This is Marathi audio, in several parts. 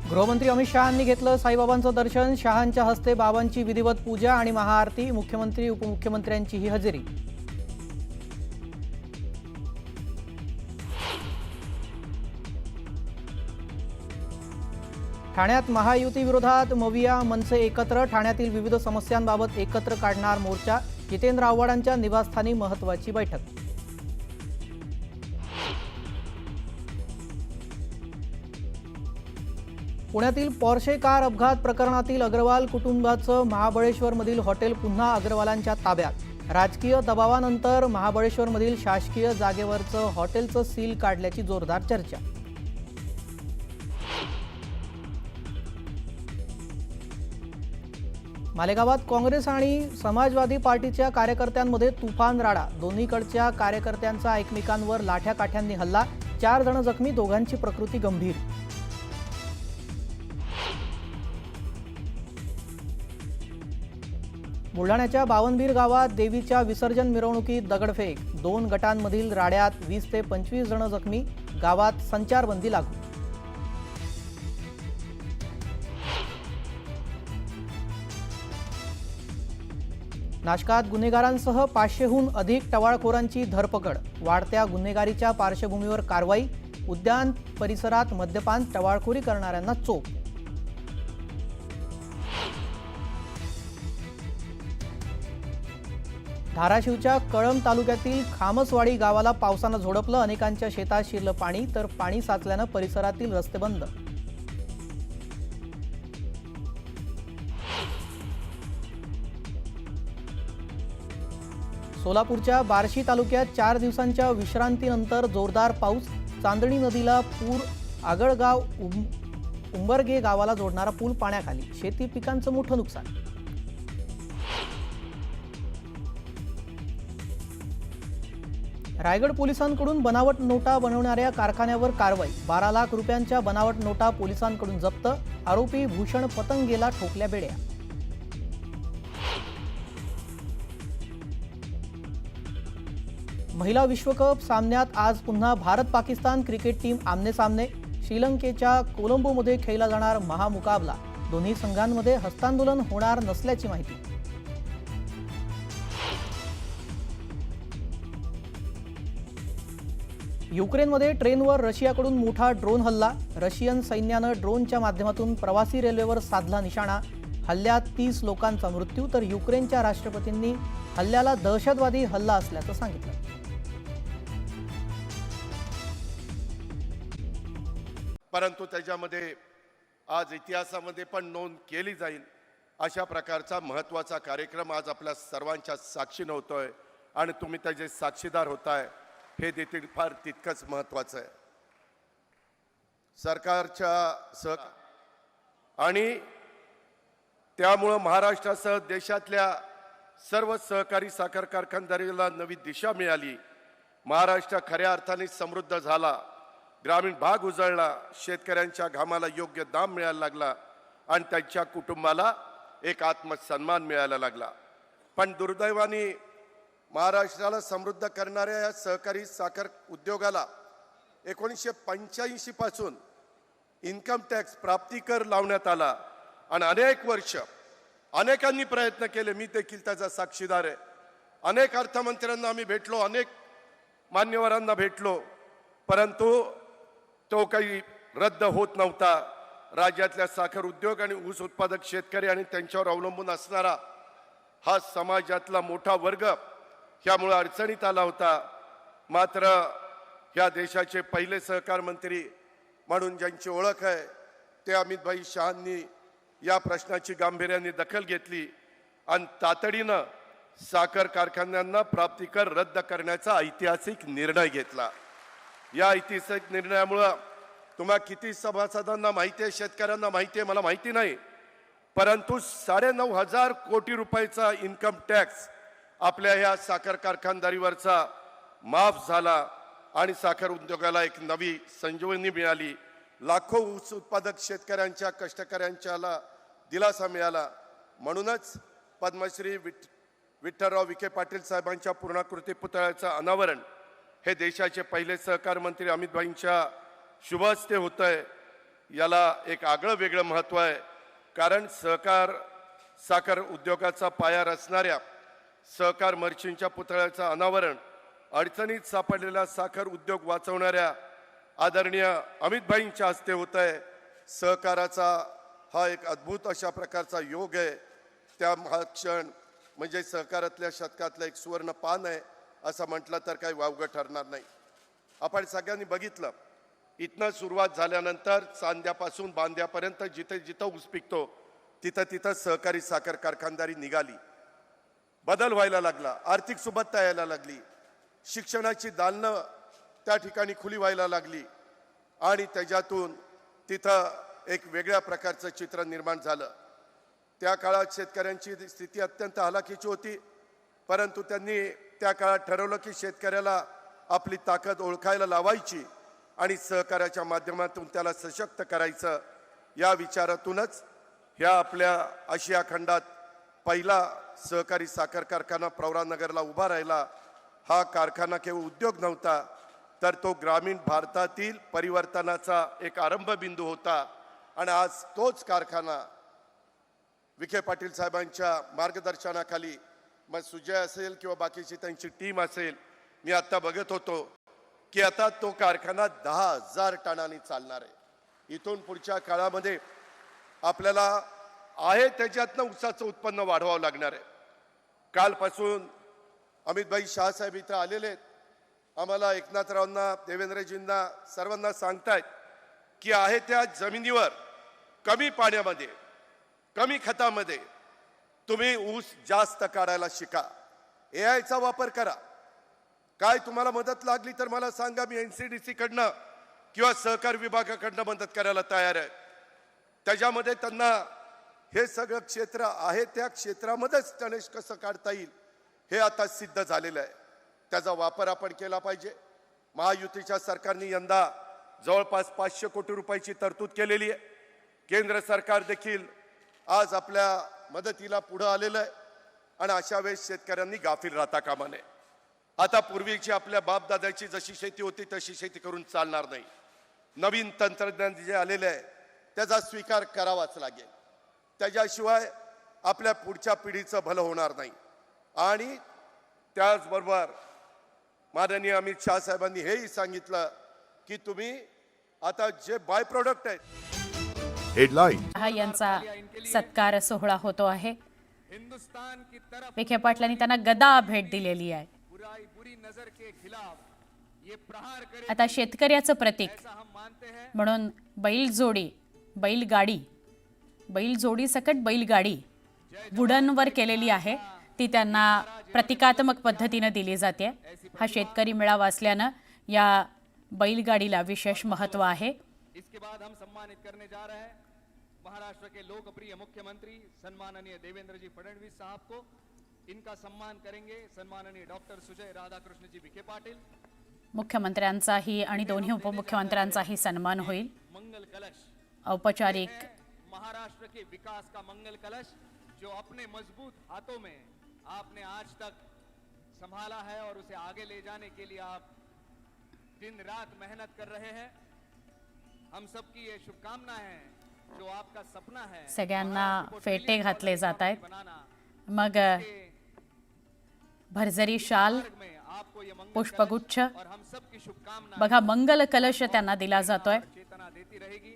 गृहमंत्री अमित शहांनी घेतलं साईबाबांचं दर्शन। शहांच्या हस्ते बाबांची विधिवत पूजा आणि महाआरती। मुख्यमंत्री उपमुख्यमंत्र्यांचीही हजेरी। ठाण्यात महायुती विरोधात मविया मनसे एकत्र। ठाण्यातील विविध समस्यांबाबत एकत्र काढणार मोर्चा। जितेंद्र आव्हाडांच्या निवासस्थानी महत्त्वाची बैठक। पुण्यातील पॉर्शे कार अपघात प्रकरणातील अग्रवाल कुटुंबाचं महाबळेश्वरमधील हॉटेल पुन्हा अग्रवालांच्या ताब्यात। राजकीय दबावानंतर महाबळेश्वरमधील शासकीय जागेवरचं हॉटेलचं सील काढल्याची जोरदार चर्चा। मालेगावात काँग्रेस आणि समाजवादी पार्टीच्या कार्यकर्त्यांमध्ये तुफान राडा। दोन्हीकडच्या कार्यकर्त्यांचा एकमेकांवर लाठ्याकाठ्यांनी हल्ला। 4 जण जखमी, दोघांची प्रकृती गंभीर। बुलढाण्याच्या बावनबीर गावात देवीच्या विसर्जन मिरवणुकीत दगडफेक। 2 गटांमधील राड्यात 20 ते 25 जण जखमी। गावात संचारबंदी लागू। नाशकात गुन्हेगारांसह 500हून अधिक टवाळखोरांची धरपकड। वाढत्या गुन्हेगारीच्या पार्श्वभूमीवर कारवाई। उद्यान परिसरात मद्यपान टवाळखोरी करणाऱ्यांना चोप। धाराशिवच्या कळंब तालुक्यातील खामसवाडी गावाला पावसानं झोडपलं। अनेकांच्या शेतात शिरलं पाणी, तर पाणी साचल्यानं परिसरातील रस्ते बंद। सोलापूरच्या बार्शी तालुक्यात 4 दिवसांच्या विश्रांतीनंतर जोरदार पाऊस। चांदणी नदीला पूर। आगळगाव उंबरगे गावाला जोडणारा पूल पाण्याखाली। शेती पिकांचं मोठं नुकसान। रायगड पोलिसांकडून बनावट नोटा बनवणाऱ्या कारखान्यावर कारवाई। 12 लाख रुपयांच्या बनावट नोटा पोलिसांकडून जप्त। आरोपी भूषण पतंगेला ठोकल्या बेड्या। महिला विश्वकप सामन्यात आज पुन्हा भारत पाकिस्तान क्रिकेट टीम आमने-सामने। श्रीलंकेच्या कोलंबोमध्ये खेळला जाणार महामुकाबला। दोन्ही संघांमध्ये हस्तांदोलन होणार नसल्याची माहिती। युक्रेनमध्ये ट्रेनवर रशियाकडून मोठा ड्रोन हल्ला। रशियन सैन्यानं ड्रोनच्या माध्यमातून प्रवासी रेल्वेवर साधला निशाणा। हल्ल्यात 30 लोकांचा मृत्यू, तर युक्रेनच्या राष्ट्रपतींनी हल्ल्याला दहशतवादी हल्ला असल्याचं सांगितलं। परंतु त्याच्यामध्ये आज इतिहासामध्ये पण नोंद केली जाईल अशा प्रकारचा महत्त्वाचा कार्यक्रम आज आपल्या सर्वांच्या साक्षीने होतोय आणि तुम्ही त्याचे साक्षीदार होताय, हे देखील फार तितकंच महत्त्वाचं आहे। सरकारच्या आणि त्यामुळे महाराष्ट्रासह देशातल्या सर्व सहकारी साखर कारखानदारीला नवी दिशा मिळाली। महाराष्ट्र खऱ्या अर्थाने समृद्ध झाला। ग्रामीण भाग उजळला। शेतकऱ्यांच्या घामाला योग्य दाम मिळायला लागला आणि त्यांच्या कुटुंबाला एक आत्मसन्मान मिळायला लागला। पण दुर्दैवाने महाराष्ट्राला समृद्ध करणाऱ्या या सहकारी साखर उद्योगाला 1985 पासून इन्कम टॅक्स प्राप्ती कर लावण्यात आला आणि अनेक वर्ष अनेकांनी प्रयत्न केले। मी देखील त्याचा साक्षीदार आहे। अनेक अर्थमंत्र्यांना आम्ही भेटलो, अनेक मान्यवरांना भेटलो, परंतु तो काही रद्द होत नव्हता। राज्यातल्या साखर उद्योग आणि ऊस उत्पादक शेतकरी आणि त्यांच्यावर अवलंबून असणारा हा समाजातला मोठा वर्ग ह्यामुळे अडचणीत आला होता। मात्र ह्या देशाचे पहिले सहकार मंत्री म्हणून ज्यांची ओळख आहे ते अमितभाई शहांनी या प्रश्नाची गांभीर्याने दखल घेतली आणि तातडीनं साखर कारखान्यांना प्राप्ती कर रद्द करण्याचा ऐतिहासिक निर्णय घेतला। या ऐतिहासिक निर्णयामुळे तुम्हा किती सभासदांना माहिती आहे, शेतकऱ्यांना माहिती आहे, मला माहिती नाही, परंतु 9,500 कोटी रुपयाचा इन्कम टॅक्स आपल्या ह्या साखर कारखानदारीवरचा माफ झाला आणि साखर उद्योगाला एक नवी संजीवनी मिळाली। लाखो ऊस उत्पादक शेतकऱ्यांच्या कष्टकऱ्यांच्याला दिलासा मिळाला। म्हणूनच पद्मश्री विठ्ठलराव विखे पाटील साहेबांच्या पूर्णाकृती पुतळ्याचं अनावरण हे देशाचे पहिले सहकार मंत्री अमितभाईंच्या शुभ हस्ते होतंय। याला एक आगळं वेगळं महत्त्व आहे, कारण साखर उद्योगाचा पाया रचणाऱ्या सहकार मर्चींच्या पुतळ्याचं अनावरण, अडचणीत सापडलेला साखर उद्योग वाचवणाऱ्या आदरणीय अमितभाईंच्या हस्ते होत आहे. सहकाराचा हा एक अद्भुत अशा प्रकारचा योग आहे. त्या हा क्षण म्हणजे सहकारातल्या शतकातलं एक सुवर्ण पान आहे असं म्हटलं तर काही वावगं ठरणार नाही. आपण सगळ्यांनी बघितलं, इथनं सुरुवात झाल्यानंतर चांद्यापासून बांद्यापर्यंत जिथे जिथं ऊस पिकतो तिथं तिथं सहकारी साखर कारखानदारी निघाली. बदल व्हायला लागला, आर्थिक सुबत्ता यायला लागली, शिक्षणाची दालनं त्या ठिकाणी खुली व्हायला लागली आणि त्याच्यातून तिथं एक वेगळ्या प्रकारचं चित्र निर्माण झालं. त्या काळात शेतकऱ्यांची स्थिती अत्यंत हलाखीची होती, परंतु त्यांनी त्या काळात ठरवलं की शेतकऱ्याला आपली ताकद ओळखायला लावायची आणि सहकार्याच्या माध्यमातून त्याला सशक्त करायचं. या विचारातूनच ह्या आपल्या आशिया खंडात पहिला सहकारी साखर कारखाना प्रवरानगरला उभा राहिला. हा कारखाना केवळ उद्योग नव्हता, तर तो ग्रामीण भारतातील परिवर्तनाचा एक आरंभ बिंदू होता. आणि आज तोच कारखाना विखे पाटील साहेबांच्या मार्गदर्शनाखाली, मग सुजय असेल किंवा बाकीची त्यांची टीम असेल, मी आता बघत होतो की आता तो कारखाना 10,000 टनांनी चालणार आहे. इथून पुढच्या काळामध्ये आपल्याला आहे त्याच्यातनं ऊसाचं उत्पन्न वाढवावं लागणार आहे. कालपासून अमितभाई शहासाहेब इथं आलेले आहेत. आम्हाला एकनाथरावांना, देवेंद्रजींना, सर्वांना सांगतायत की आहे त्या जमिनीवर कमी पाण्यामध्ये, कमी खतामध्ये तुम्ही ऊस जास्त काढायला शिका. एआयचा वापर करा. काय तुम्हाला मदत लागली तर मला सांगा, मी NCDC कडनं किंवा सहकार विभागाकडनं मदत करायला तयार आहे. त्याच्यामध्ये त्यांना हे सगळं क्षेत्र आहे त्या क्षेत्रामध्येच टनेज कसं काढता येईल हे आता सिद्ध झालेलं आहे. त्याचा वापर आपण केला पाहिजे. महायुतीच्या सरकारने यंदा जवळपास 500 कोटी रुपयाची तरतूद केलेली आहे. केंद्र सरकार देखील आज आपल्या मदतीला पुढे आलेलं आहे आणि अशा वेळेस शेतकऱ्यांनी गाफील राहता कामा नये. आता पूर्वीची आपल्या बापदादाची जशी शेती होती तशी शेती करून चालणार नाही. नवीन तंत्रज्ञान जे आलेले आहे त्याचा स्वीकार करावाच लागेल. त्याच्याशिवाय आपल्या पुढच्या पिढीचं भलं होणार नाही. आणि त्याचबरोबर माननीय अमित शहा साहेबांनी हेही सांगितलं की तुम्ही आता जे बाय प्रोडक्ट आहेत, हेडलाईन हा यांचा सत्कार सोहळा होतो आहे. विखे पाटलांनी त्यांना गदा भेट दिलेली आहे. आता शेतकऱ्याचं प्रतीक म्हणून बैलजोडी सकट बैलगाडी वुडनवर केलेली आहे, ती त्यांना प्रतिकात्मक पद्धतीने दिली जाते. हा शेतकरी मेळावा असल्यानं या बैलगाडीला विशेष महत्व आहे. इसके बाद हम सम्मानित करने जा रहे हैं महाराष्ट्र के लोकप्रिय मुख्यमंत्री सम्माननीय देवेंद्र जी फडणवीस साहब को. इनका सम्मान करेंगे सम्माननीय डॉक्टर सुजय राधाकृष्ण जी विखे पाटिल. मुख्यमंत्र्यांचाही आणि दोन्ही उपमुख्यमंत्र्यांचाही सन्मान होईल. मंगल कलश औपचारिक महाराष्ट्र के विकास का मंगल कलश जो अपने मजबूत हाथों में आपने आज तक संभाला है और उसे आगे ले जाने के लिए आप दिन रात मेहनत कर रहे हैं. हम सबकी ये शुभकामना है. जो आपका सपना है सगळ्यांना फेटे घातले जात आहेत. मग भरजरी शाल, पुष्पगुच्छ, और हम सबकी शुभकामना बघा मंगल कलश त्यांना दिला जातोय. चेतना देती रहेगी.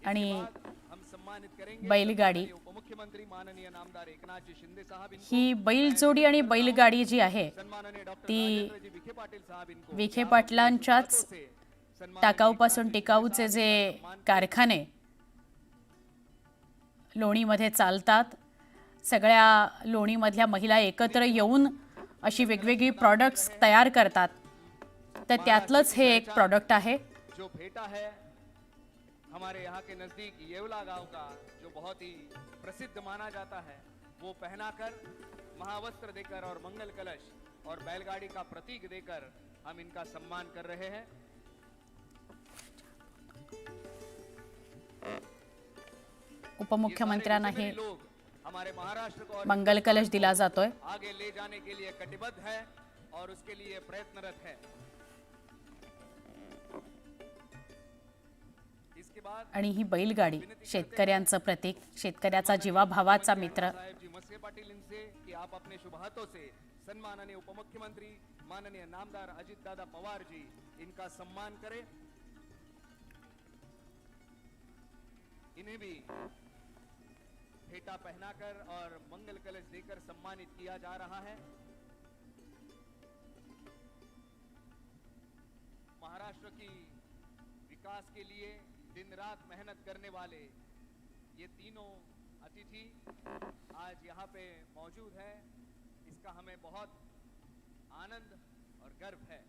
आणि हम सम्मानित करेंगे बैलगाडी, उपमुख्यमंत्री माननीय नामदार एकनाथ जी शिंदे साहब इनको. ही बैलजोडी आणि बैलगाडी जी आहे सम्माननीय डॉक्टर ती राजेंद्र जी विखे पाटिल साहब इनको विखे पाटलांच्याच से टाकाऊपासून टिकाऊचे जे कारखाने लोणीमध्ये चालतात, सगळ्या लोणीमधल्या महिला एकत्र येऊन अशी वेगवेगळी प्रॉडक्ट्स तयार करतात, तर त्यातलंच हे एक प्रॉडक्ट आहे. जो फेटा है हमारे यहाँ के नजदीक येवला गांव का, जो बहुत ही प्रसिद्ध माना जाता है, वो पहनाकर महावस्त्र देकर और मंगल कलश और बैलगाड़ी का प्रतीक देकर हम इनका सम्मान कर रहे हैं. उपमुख्यमंत्र्यांनाही लोग हमारे महाराष्ट्र को और मंगल कलश दिला जातोय. आगे ले जाने के लिए कटिबद्ध है और उसके लिए प्रयत्नरत है. इसके बाद आणि ही बैलगाडी शेतकऱ्यांचं प्रतीक, शेतकऱ्याचा जीवाभावाचा मित्र. साहेब जी मस्के पाटील इनसे कि आप अपने शुभ हाथों से सम्माननीय उपमुख्यमंत्री माननीय नामदार अजित दादा पवार जी इनका सम्मान करें. इन्हें भी फेटा पहनाकर और मंगल कलश देकर सम्मानित किया जा रहा है. महाराष्ट्र की विकास के लिए दिन रात मेहनत करने वाले ये तीनों अतिथि आज यहाँ पे मौजूद है. इसका हमें बहुत आनंद और गर्व है.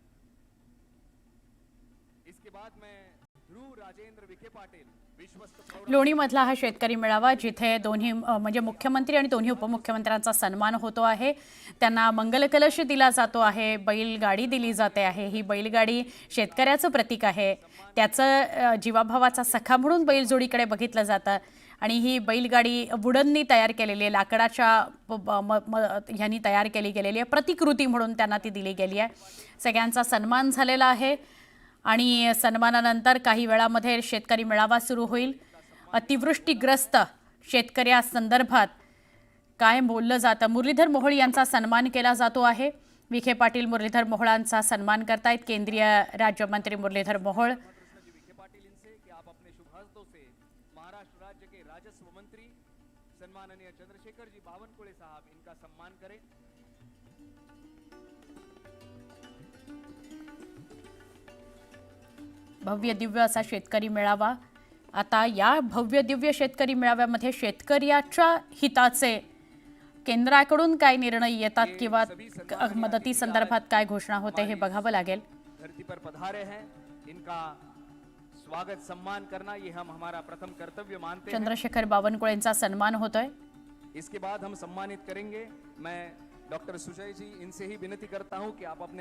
इसके बाद मैं ध्रुव राजेंद्र विखे पाटील विश्वस्त प्रौढ लोणीमधला हा शेतकरी मेळावा जिथे दोन्ही म्हणजे मुख्यमंत्री आणि दोन्ही उपमुख्यमंत्र्यांचा सन्मान होतो आहे. त्यांना मंगल कलश दिला जातो आहे, बैलगाडी दिली जाते आहे. ही बैलगाडी शेतकऱ्याचं प्रतीक आहे, त्याचं जीवाभावाचा सखा म्हणून बैलजोडीकडे बघितलं जातं. आणि ही बैलगाडी वुडननी तयार केलेली आहे, लाकडाच्या ह्यांनी तयार केली गेलेली आहे. प्रतिकृती म्हणून त्यांना ती दिली गेली आहे. सगळ्यांचा सन्मान झालेला आहे आणि सन्मानानंतर काही वेळामध्ये शेतकरी मेळावा सुरू होईल. अतिवृष्टीग्रस्त शेतकऱ्यासंदर्भात काय बोललं जातं, मुरलीधर मोहोळ यांचा सन्मान केला जातो आहे. विखे पाटील मुरलीधर मोहोळांचा सन्मान करतायत केंद्रीय राज्यमंत्री मुरलीधर मोहोळ. जी विखे पाटील इनसे कि आप अपने शुभ हस्तों से महाराष्ट्र राज्य के राजस्व मंत्री सम्माननीय चंद्रशेखर जी बावनकुळे साहब इनका सम्मान करें. भव्य दिव्य असा शेतकरी मेळावा. आता या भव्य दिव्य शेतकरी मेळाव्यामध्ये शेतकऱ्याच्या हिताचे केंद्राकडून काय निर्णय येतात किंवा मदती संदर्भात काय घोषणा होते हे बघावं लागेल. धरती पर पधारे हैं इनका स्वागत सम्मान करना ये हम हमारा प्रथम कर्तव्य मानते हैं. चंद्रशेखर बावनकुळेंचा सन्मान होतोय. इसके बाद हम सम्मानित करेंगे. मैं डॉक्टर सुजय जी इनसे ही विनती करता हूं कि आप अपने